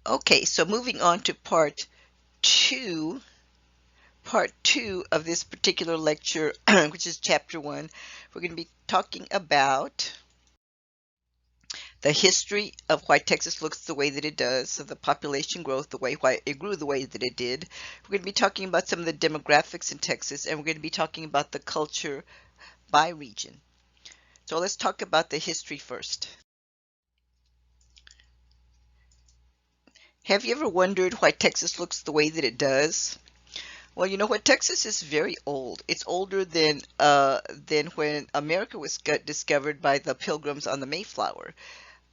Okay, so moving on to part two of this particular lecture, which is chapter one, we're going to be talking about the history of why Texas looks the way that it does, of the population growth, the way why it grew the way that it did. We're going to be talking about some of the demographics in Texas, and we're going to be talking about the culture by region. So let's talk about the history first. Have you ever wondered why Texas looks the way that it does? Well, you know what? Texas is very old. It's older than when America was discovered by the Pilgrims on the Mayflower.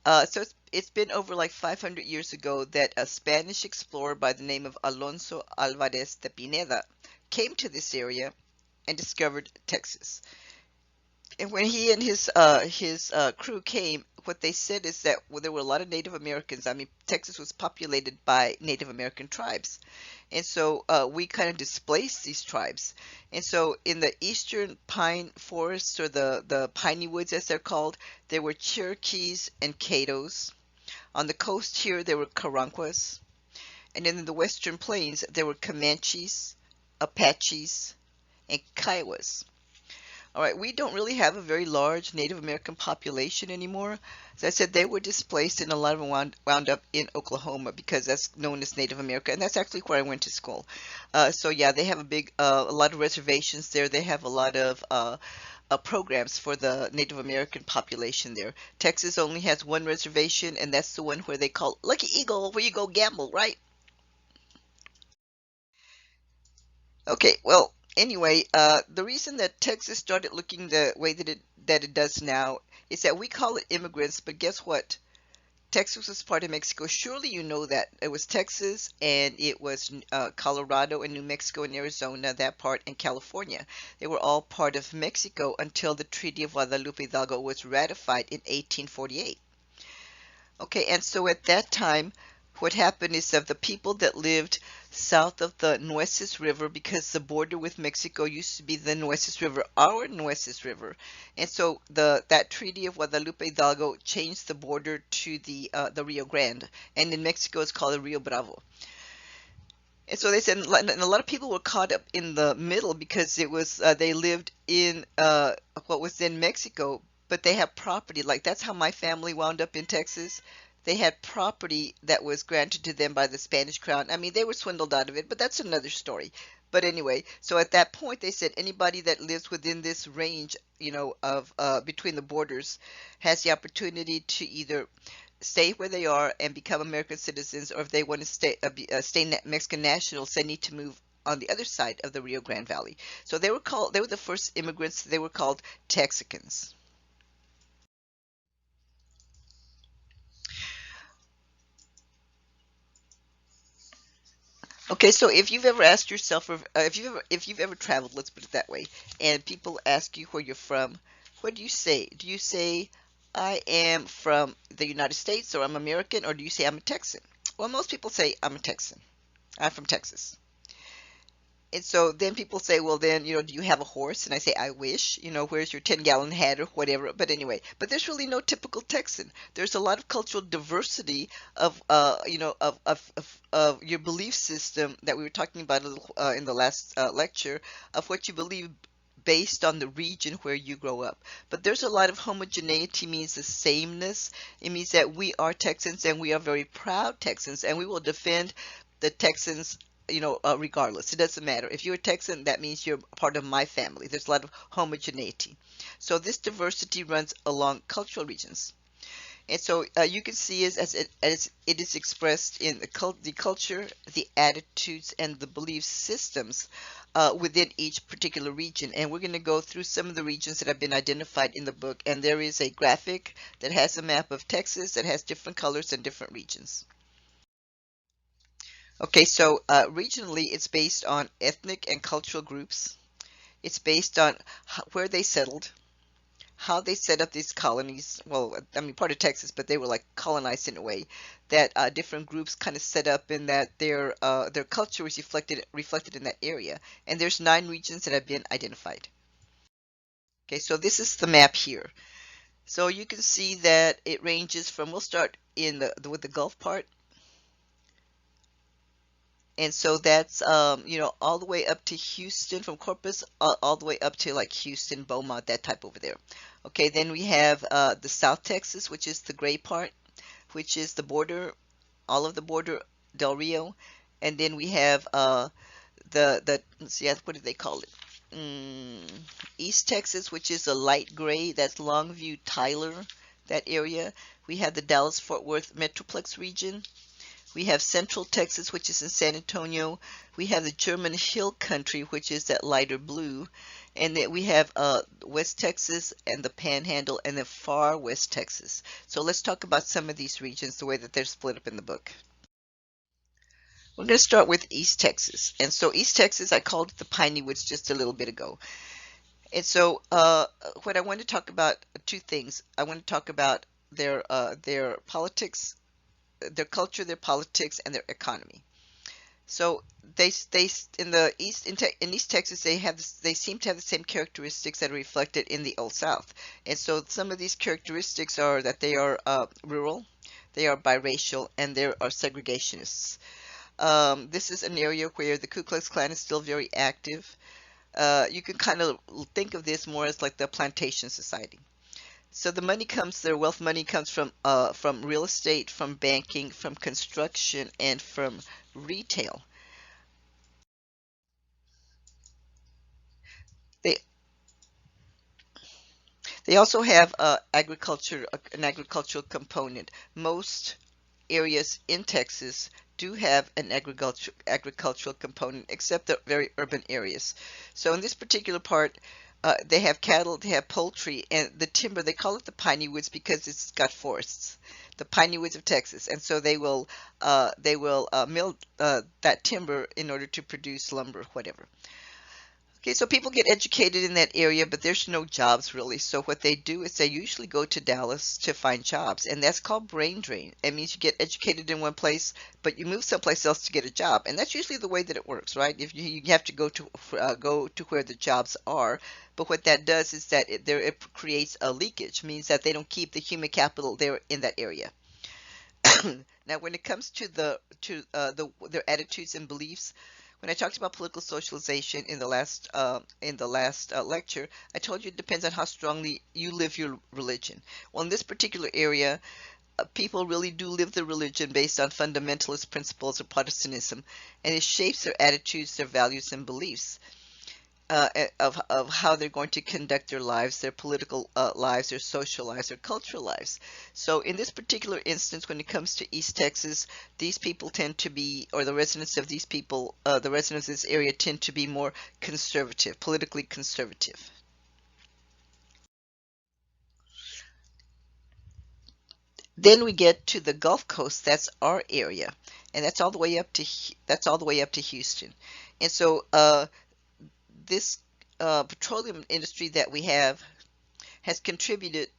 So it's been over like 500 years ago that a Spanish explorer by the name of Alonso Alvarez de Pineda came to this area and discovered Texas. And when he and his crew came, what they said is that well, there were a lot of Native Americans. I mean, Texas was populated by Native American tribes, and so we kind of displaced these tribes. And so in the eastern pine forests, or the piney woods as they're called, there were Cherokees and Caddos. On the coast here, there were Karankawas, and in the western plains, there were Comanches, Apaches, and Kiowas. All right, we don't really have a very large Native American population anymore. As I said, they were displaced and a lot of them wound up in Oklahoma because that's known as Native America, and that's actually where I went to school. So yeah, they have a lot of reservations there. They have a lot of programs for the Native American population there. Texas only has one reservation, and that's the one where they call Lucky Eagle, where you go gamble, right? Okay, well, anyway, the reason that Texas started looking the way that it does now is that we call it immigrants, but guess what? Texas was part of Mexico. Surely you know that it was Texas and it was Colorado and New Mexico and Arizona, that part, and California. They were all part of Mexico until the Treaty of Guadalupe Hidalgo was ratified in 1848. Okay, and so at that time, what happened is that the people that lived south of the Nueces River, because the border with Mexico used to be the Nueces River, our Nueces River, and so that Treaty of Guadalupe Hidalgo changed the border to the Rio Grande, and in Mexico it's called the Rio Bravo. And so they said, and a lot of people were caught up in the middle because it was they lived in what was then Mexico, but they have property. Like that's how my family wound up in Texas. They had property that was granted to them by the Spanish crown. I mean, they were swindled out of it, but that's another story. But anyway, so at that point, they said anybody that lives within this range, of between the borders, has the opportunity to either stay where they are and become American citizens, or if they want to stay Mexican nationals, they need to move on the other side of the Rio Grande Valley. So they were the first immigrants. They were called Texicans. Okay, so if you've ever asked yourself, or if you've ever traveled, let's put it that way, and people ask you where you're from, what do you say? Do you say I am from the United States, or I'm American, or do you say I'm a Texan? Well, most people say I'm a Texan. I'm from Texas. And so then people say, well, then, do you have a horse? And I say, I wish, where's your 10-gallon hat or whatever. But anyway, but there's really no typical Texan. There's a lot of cultural diversity of your belief system that we were talking about a little, in the last lecture, of what you believe based on the region where you grow up. But there's a lot of homogeneity, means the sameness. It means that we are Texans and we are very proud Texans, and we will defend the Texans, regardless. It doesn't matter. If you're a Texan, that means you're part of my family. There's a lot of homogeneity. So this diversity runs along cultural regions. And so you can see as it is expressed in the culture, the attitudes, and the belief systems within each particular region. And we're going to go through some of the regions that have been identified in the book. And there is a graphic that has a map of Texas that has different colors and different regions. Okay, so regionally, it's based on ethnic and cultural groups. It's based on where they settled, how they set up these colonies. Well, I mean, part of Texas, but they were like colonized in a way that different groups kind of set up, in that their culture was reflected in that area. And there's 9 regions that have been identified. Okay, so this is the map here. So you can see that it ranges from. We'll start with the Gulf part. And so that's you know, all the way up to Houston from Corpus, all the way up to like Houston, Beaumont, that type over there. Okay, then we have the South Texas, which is the gray part, which is the border, all of the border Del Rio, and then we have the let's see, what do they call it? Mm, East Texas, which is a light gray, that's Longview, Tyler, that area. We have the Dallas Fort Worth Metroplex region. We have Central Texas, which is in San Antonio. We have the German Hill Country, which is that lighter blue. And then we have West Texas and the Panhandle and then far West Texas. So let's talk about some of these regions, the way that they're split up in the book. We're going to start with East Texas. And so East Texas, I called it the Piney Woods just a little bit ago. And so what I want to talk about, two things. I want to talk about their politics, their culture, their politics, and their economy. So they in the East in East Texas they seem to have the same characteristics that are reflected in the Old South. And so some of these characteristics are that they are rural, they are biracial, and they are segregationists. This is an area where the Ku Klux Klan is still very active. You can kind of think of this more as like the plantation society. So the money comes, their wealth money comes from real estate, from banking, from construction, and from retail. They they also have an agricultural component. Most areas in Texas do have an agricultural component, except the very urban areas. So in this particular part, they have cattle, they have poultry, and the timber. They call it the piney woods because it's got forests, the piney woods of Texas. And so they will mill that timber in order to produce lumber, whatever. Okay, so people get educated in that area, but there's no jobs really. So what they do is they usually go to Dallas to find jobs, and that's called brain drain. It means you get educated in one place, but you move someplace else to get a job, and that's usually the way that it works, right? If you have to go to where the jobs are, but what that does is that it creates a leakage, means that they don't keep the human capital there in that area. Now, when it comes to their attitudes and beliefs, when I talked about political socialization in the last lecture, I told you it depends on how strongly you live your religion. Well, in this particular area, people really do live their religion based on fundamentalist principles of Protestantism, and it shapes their attitudes, their values, and beliefs of how they're going to conduct their lives, their political lives, their social lives, their cultural lives. So in this particular instance, when it comes to East Texas, these people tend to be, or the residents of these people, the residents of this area tend to be more conservative, politically conservative. Then we get to the Gulf Coast, that's our area, and that's all the way up to Houston. And so this petroleum industry that we have has contributed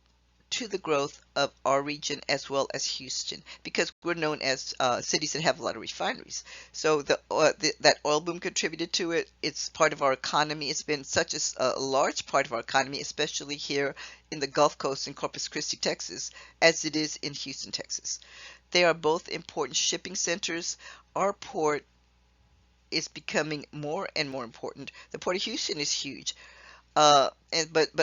to the growth of our region as well as Houston because we're known as cities that have a lot of refineries. So that oil boom contributed to it. It's part of our economy. It's been such a large part of our economy, especially here in the Gulf Coast in Corpus Christi, Texas, as it is in Houston, Texas. They are both important shipping centers. Our port is becoming more and more important. The Port of Houston is huge. But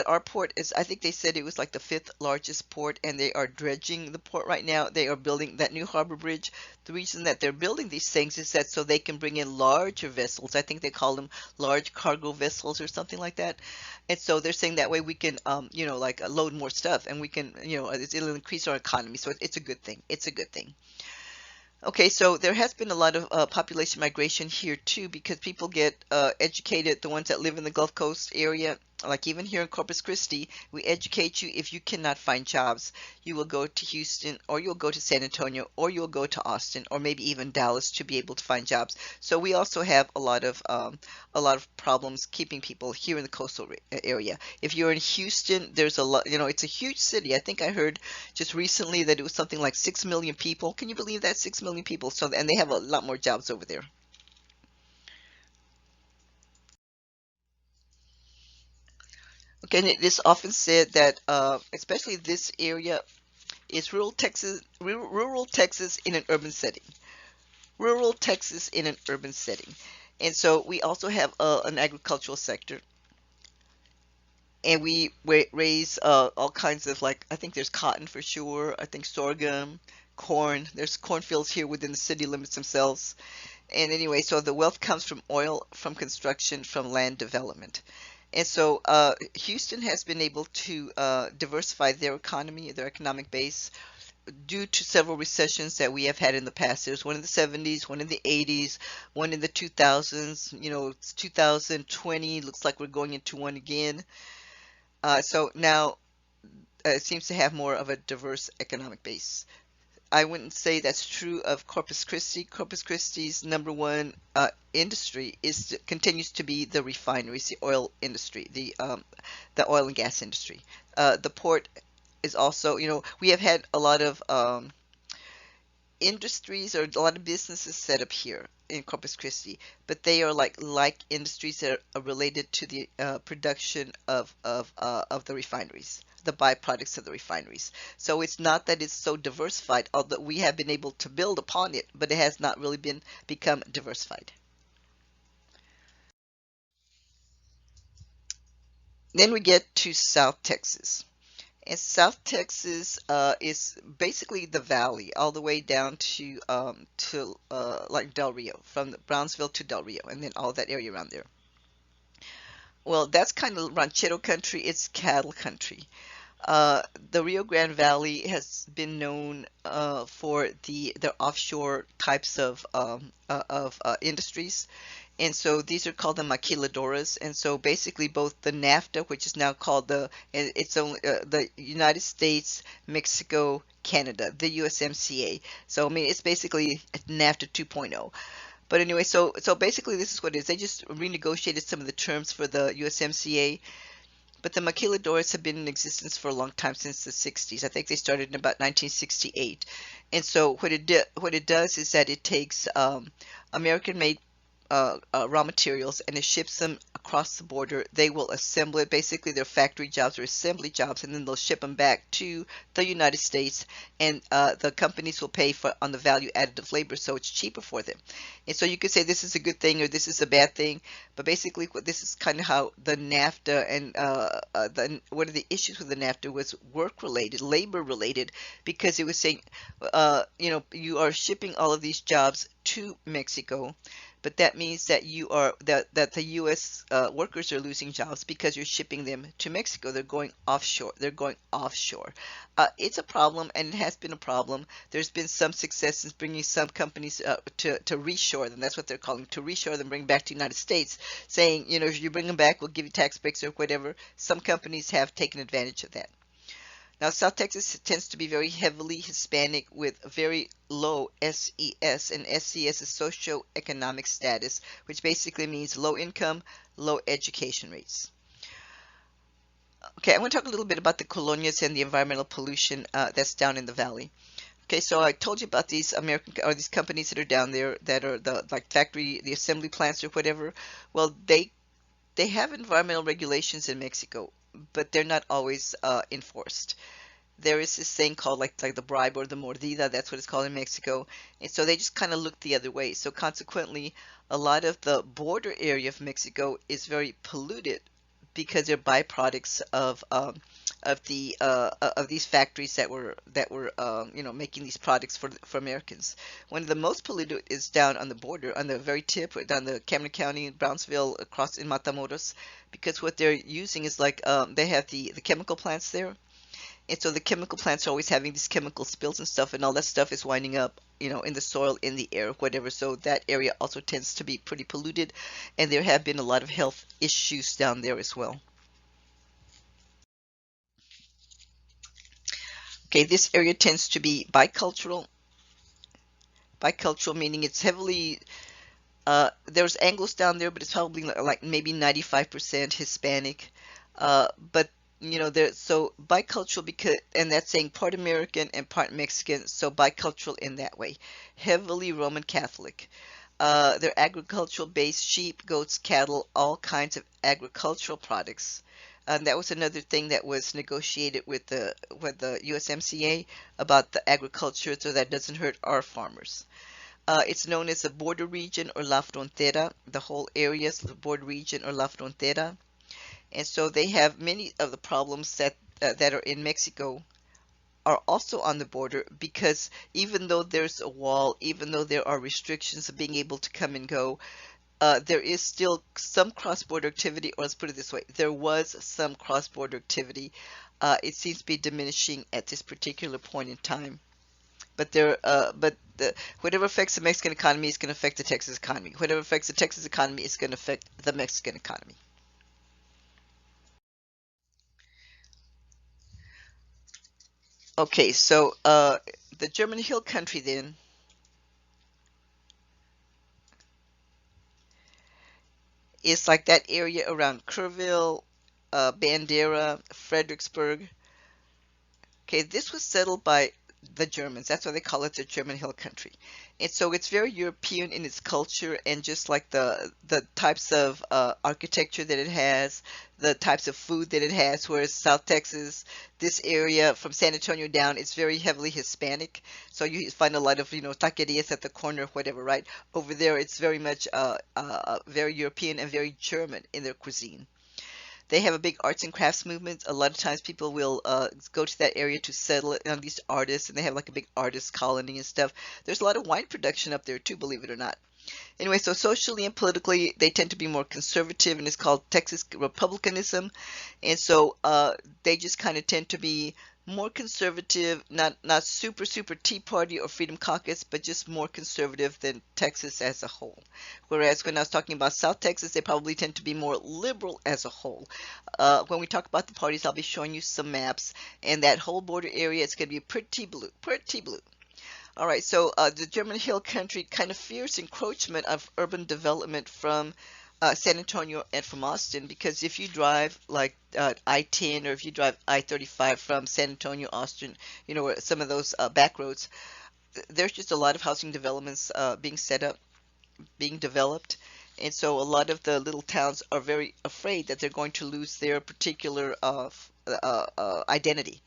our port is, I think they said it was like the fifth largest port, and they are dredging the port right now. They are building that new harbor bridge. The reason that they're building these things is that so they can bring in larger vessels. I think they call them large cargo vessels or something like that. And so they're saying that way we can, you know, like load more stuff, and we can, you know, it'll increase our economy. So it's a good thing. It's a good thing. Okay, so there has been a lot of population migration here too because people get educated, the ones that live in the Gulf Coast area, like even here in Corpus Christi, we educate you if you cannot find jobs, you will go to Houston or you'll go to San Antonio or you'll go to Austin or maybe even Dallas to be able to find jobs. So we also have a lot of problems keeping people here in the coastal area. If you're in Houston, there's a lot, you know, it's a huge city. I think I heard just recently that it was something like 6 million people. Can you believe that? 6 million people. So, and they have a lot more jobs over there. Okay, and it is often said that, especially this area, is rural Texas in an urban setting. rural Texas in an urban setting. And so we also have an agricultural sector, and we raise all kinds of, like, I think there's cotton for sure, I think sorghum, corn. There's cornfields here within the city limits themselves. And anyway, so the wealth comes from oil, from construction, from land development. And so Houston has been able to diversify their economy, their economic base, due to several recessions that we have had in the past. There's one in the 70s, one in the 80s, one in the 2000s. It's 2020. Looks like we're going into one again. So now it seems to have more of a diverse economic base. I wouldn't say that's true of Corpus Christi. Corpus Christi's number one industry continues to be the refineries, the oil industry, the oil and gas industry. The port is also, we have had a lot of industries or a lot of businesses set up here in Corpus Christi, but they are like industries that are related to the production of the refineries, the byproducts of the refineries. So it's not that it's so diversified, although we have been able to build upon it, but it has not really become diversified. Then we get to South Texas. And South Texas is basically the valley all the way down to like Del Rio, from Brownsville to Del Rio, and then all that area around there. Well, that's kind of ranchero country. It's cattle country. The Rio Grande Valley has been known for the offshore types of industries. And so these are called the maquiladoras. And so basically both the NAFTA, which is now called it's only the United States, Mexico, Canada, the USMCA. So I mean it's basically NAFTA 2.0. But anyway, so basically this is what it is. They just renegotiated some of the terms for the USMCA, but the maquiladoras have been in existence for a long time, since the 60s. I think they started in about 1968. And so what it does is that it takes American-made raw materials and it ships them across the border. They will assemble it. Basically, they're factory jobs or assembly jobs, and then they'll ship them back to the United States, and the companies will pay for on the value additive labor, so it's cheaper for them. And so you could say this is a good thing or this is a bad thing, but basically this is kind of how the NAFTA and one of the issues with the NAFTA was work related, labor related, because it was saying, you are shipping all of these jobs to Mexico, but that means that that the U.S. Workers are losing jobs because you're shipping them to Mexico. They're going offshore. They're going offshore. It's a problem, and it has been a problem. There's been some success in bringing some companies to reshore them. That's what they're calling, to reshore them, bring back to the United States, saying, if you bring them back, we'll give you tax breaks or whatever. Some companies have taken advantage of that. Now, South Texas tends to be very heavily Hispanic with very low SES, and SES is socioeconomic status, which basically means low income, low education rates. Okay, I want to talk a little bit about the colonias and the environmental pollution that's down in the valley. Okay, so I told you about these these companies that are down there that are the assembly plants or whatever. Well, they have environmental regulations in Mexico, but they're not always enforced. There is this thing called like the bribe or the mordida. That's what it's called in Mexico. And so they just kind of look the other way. So consequently, a lot of the border area of Mexico is very polluted because they're byproducts of these factories that were making these products for Americans. One of the most polluted is down on the border, on the very tip, down the Cameron County, Brownsville, across in Matamoros, because what they're using is they have the chemical plants there. And so the chemical plants are always having these chemical spills and stuff, and all that stuff is winding up, in the soil, in the air, whatever. So that area also tends to be pretty polluted, and there have been a lot of health issues down there as well. Okay, this area tends to be bicultural. Bicultural meaning it's heavily, there's Anglos down there, but it's probably like maybe 95% Hispanic. But they're so bicultural, because, and that's saying part American and part Mexican, so bicultural in that way. Heavily Roman Catholic. They're agricultural based, sheep, goats, cattle, all kinds of agricultural products. And that was another thing that was negotiated with the USMCA about the agriculture, so that doesn't hurt our farmers. It's known as the border region or La Frontera. The whole area is the border region or La Frontera. And so they have many of the problems that are in Mexico are also on the border because even though there's a wall, even though there are restrictions of being able to come and go, there is still some cross-border activity, or let's put it this way, there was some cross-border activity. It seems to be diminishing at this particular point in time. Whatever affects the Mexican economy is going to affect the Texas economy. Whatever affects the Texas economy is going to affect the Mexican economy. Okay, so the German Hill Country then is like that area around Kerrville, Bandera, Fredericksburg. Okay, this was settled by the Germans. That's why they call it the German Hill Country. And so it's very European in its culture and just like the types of architecture that it has, the types of food that it has, whereas South Texas, this area from San Antonio down, it's very heavily Hispanic. So you find a lot of, taquerias at the corner, whatever, right? Over there, it's very much very European and very German in their cuisine. They have a big arts and crafts movement. A lot of times people will go to that area to settle on these artists, and they have like a big artist colony and stuff. There's a lot of wine production up there too, believe it or not. Anyway, so socially and politically, they tend to be more conservative, and it's called Texas Republicanism. And so they just kind of tend to be more conservative, not super super Tea Party or Freedom Caucus, but just more conservative than Texas as a whole. Whereas when I was talking about South Texas, they probably tend to be more liberal as a whole. When we talk about the parties, I'll be showing you some maps, and that whole border area is going to be pretty blue, pretty blue. All right, so the German Hill Country kind of fears encroachment of urban development from San Antonio and from Austin because if you drive like I-10 or if you drive I-35 from San Antonio, Austin, some of those back roads, there's just a lot of housing developments being set up, being developed. And so a lot of the little towns are very afraid that they're going to lose their particular identity.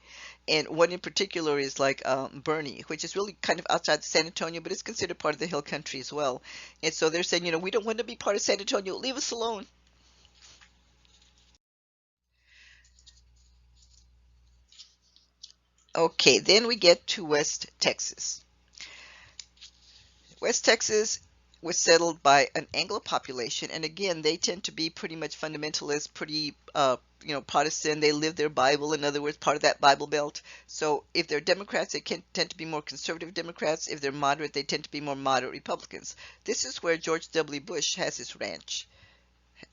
And one in particular is like Bernie, which is really kind of outside San Antonio, but it's considered part of the Hill Country as well. And so they're saying, we don't want to be part of San Antonio. Leave us alone. Okay, then we get to West Texas. West Texas was settled by an Anglo population, and again, they tend to be pretty much fundamentalist, pretty Protestant. They live their Bible, in other words, part of that Bible Belt. So if they're Democrats, they can tend to be more conservative Democrats. If they're moderate, they tend to be more moderate Republicans. This is where George W. Bush has his ranch.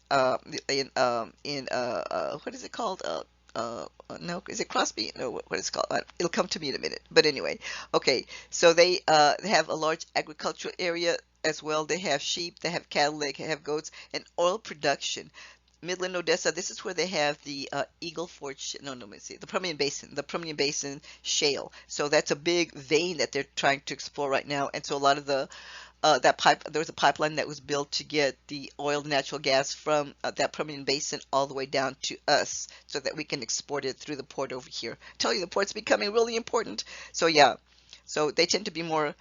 What is it called? No, is it Crosby? No, what is it called? It'll come to me in a minute. But anyway, okay. So they have a large agricultural area as well. They have sheep, they have cattle, they have goats, and oil production. Midland, Odessa, this is where they have the Eagle Ford, no, let me see, the Permian Basin shale. So that's a big vein that they're trying to explore right now. And so a lot of there was a pipeline that was built to get the oil and natural gas from that Permian Basin all the way down to us so that we can export it through the port over here. I tell you, the port's becoming really important. So yeah, so they tend to be more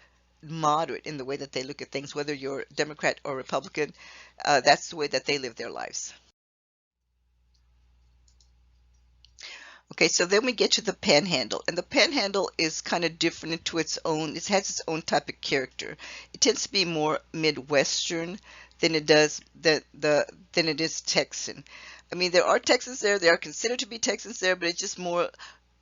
moderate in the way that they look at things, whether you're Democrat or Republican. That's the way that they live their lives. Okay, so then we get to the Panhandle, and the Panhandle is kind of different into its own. It has its own type of character. It tends to be more Midwestern than it is Texan. I mean, there are Texans there. They are considered to be Texans there, but it's just more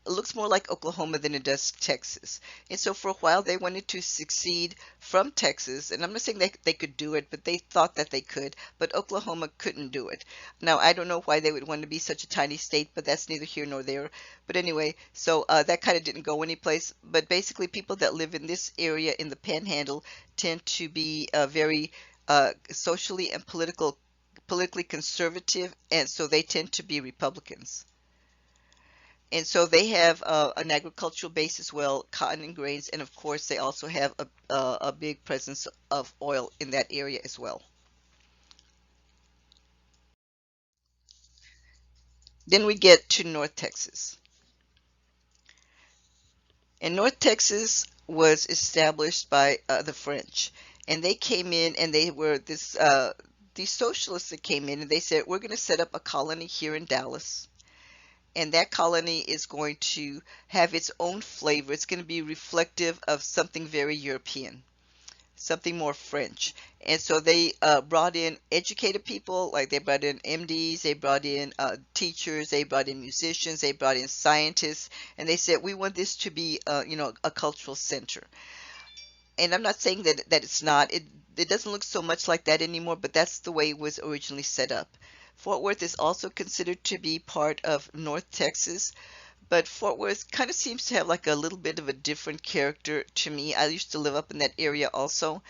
it looks more like Oklahoma than it does Texas. And so for a while they wanted to succeed from Texas, and I'm not saying they could do it, but they thought that they could, but Oklahoma couldn't do it. Now, I don't know why they would want to be such a tiny state, but that's neither here nor there. But anyway, so that kind of didn't go anyplace. But basically, people that live in this area in the Panhandle tend to be very socially and politically conservative, and so they tend to be Republicans. And so they have an agricultural base as well, cotton and grains, and of course they also have a big presence of oil in that area as well. Then we get to North Texas. In North Texas, was established by the French, and they came in and they were these socialists that came in and they said we're going to set up a colony here in Dallas, and that colony is going to have its own flavor. It's going to be reflective of something very European, something more French. And so they brought in educated people, like they brought in MDs, they brought in teachers, they brought in musicians, they brought in scientists, and they said we want this to be, a cultural center. And I'm not saying that it's not. It doesn't look so much like that anymore, but that's the way it was originally set up. Fort Worth is also considered to be part of North Texas, but Fort Worth kind of seems to have like a little bit of a different character to me. I used to live up in that area also.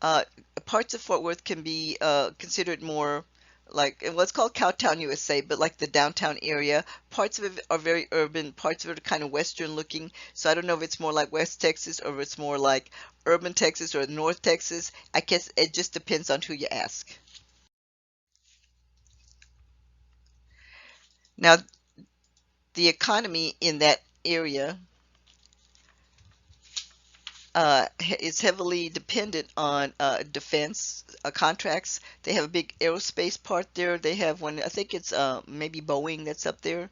Uh, Parts of Fort Worth can be considered more like, well, it's called Cowtown, USA, but like the downtown area. Parts of it are very urban, parts of it are kind of Western looking. So I don't know if it's more like West Texas or if it's more like urban Texas or North Texas. I guess it just depends on who you ask. Now, the economy in that area is heavily dependent on defense contracts. They have a big aerospace part there. They have one, I think it's maybe Boeing that's up there.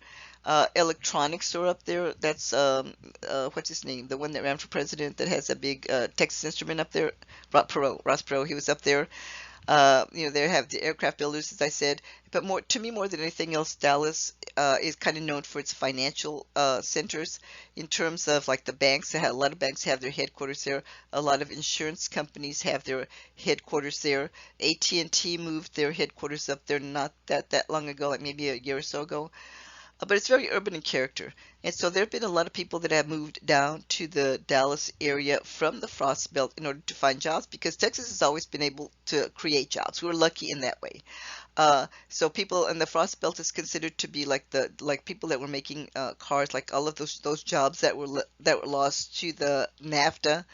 Electronics are up there. That's what's his name? The one that ran for president that has a big Texas Instrument up there. Ross Perot, he was up there. They have the aircraft builders, as I said. But more to me, more than anything else, Dallas is kind of known for its financial centers in terms of like the banks. A lot of banks have their headquarters there. A lot of insurance companies have their headquarters there. AT&T moved their headquarters up there not that long ago, like maybe a year or so ago. But it's very urban in character. And so there have been a lot of people that have moved down to the Dallas area from the Frost Belt in order to find jobs because Texas has always been able to create jobs. We're lucky in that way. So people in the Frost Belt is considered to be like the like people that were making cars, like all of those jobs that were lost to the NAFTA.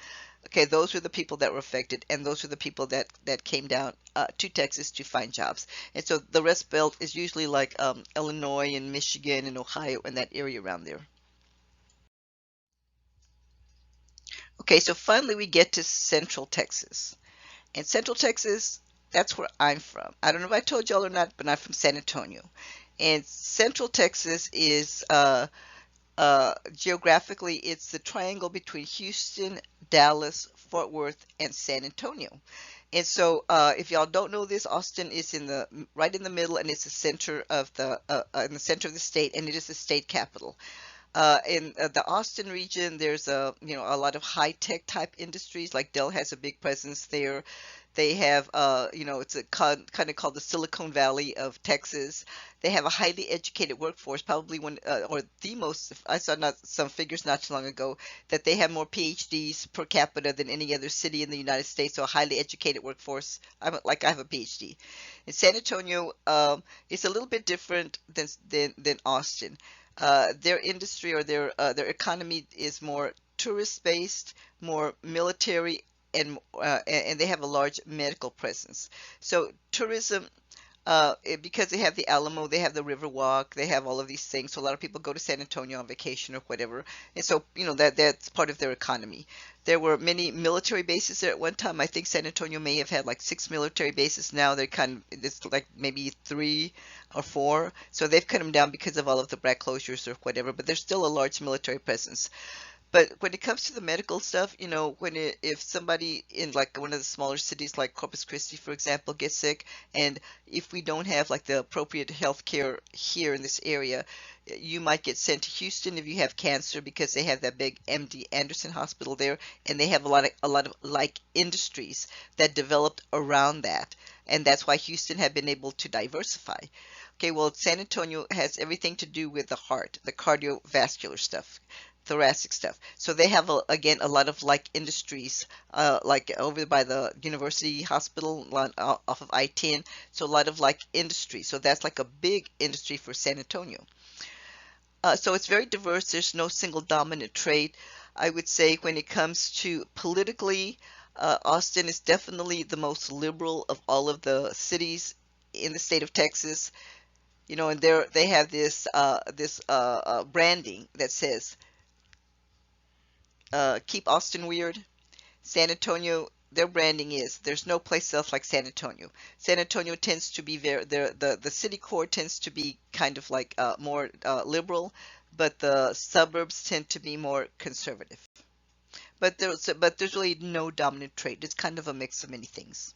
Okay, those were the people that were affected, and those were the people that came down to Texas to find jobs. And so the Rust Belt is usually like Illinois and Michigan and Ohio and that area around there. Okay, so finally we get to Central Texas. And Central Texas, that's where I'm from. I don't know if I told y'all or not, but I'm from San Antonio. And Central Texas is geographically, it's the triangle between Houston, Dallas, Fort Worth, and San Antonio. And so, if y'all don't know this, Austin is in the right in the middle, and it's the center of the in the center of the state, and it is the state capital. In the Austin region, there's a lot of high tech type industries. Like Dell has a big presence there. They have it's a kind of called the Silicon Valley of Texas. They have a highly educated workforce, probably one or the most. I saw not some figures not too long ago that they have more PhDs per capita than any other city in the United States. So a highly educated workforce. I have a PhD. In San Antonio, it's a little bit different than Austin. Their industry or their economy is more tourist based, more military, and they have a large medical presence. So tourism, because they have the Alamo, they have the Riverwalk, they have all of these things. So a lot of people go to San Antonio on vacation or whatever, and so that's part of their economy. There were many military bases there at one time. I think San Antonio may have had like 6 military bases. Now they're it's like maybe 3 or 4. So they've cut them down because of all of the brat closures or whatever. But there's still a large military presence. But when it comes to the medical stuff, if somebody in like one of the smaller cities like Corpus Christi, for example, gets sick, and if we don't have like the appropriate health care here in this area, you might get sent to Houston if you have cancer because they have that big MD Anderson hospital there, and they have a lot of like industries that developed around that, and that's why Houston had been able to diversify. Okay, well, San Antonio has everything to do with the heart, the cardiovascular stuff, thoracic stuff. So they have again a lot of like industries, like over by the University Hospital off of I-10. So a lot of like industry. So that's like a big industry for San Antonio. So it's very diverse. There's no single dominant trait. I would say when it comes to politically, Austin is definitely the most liberal of all of the cities in the state of Texas. And they have this branding that says keep Austin weird. San Antonio, their branding is there's no place else like San Antonio. San Antonio tends to be very the city core tends to be kind of like more liberal, but the suburbs tend to be more conservative. But there's really no dominant trait. It's kind of a mix of many things.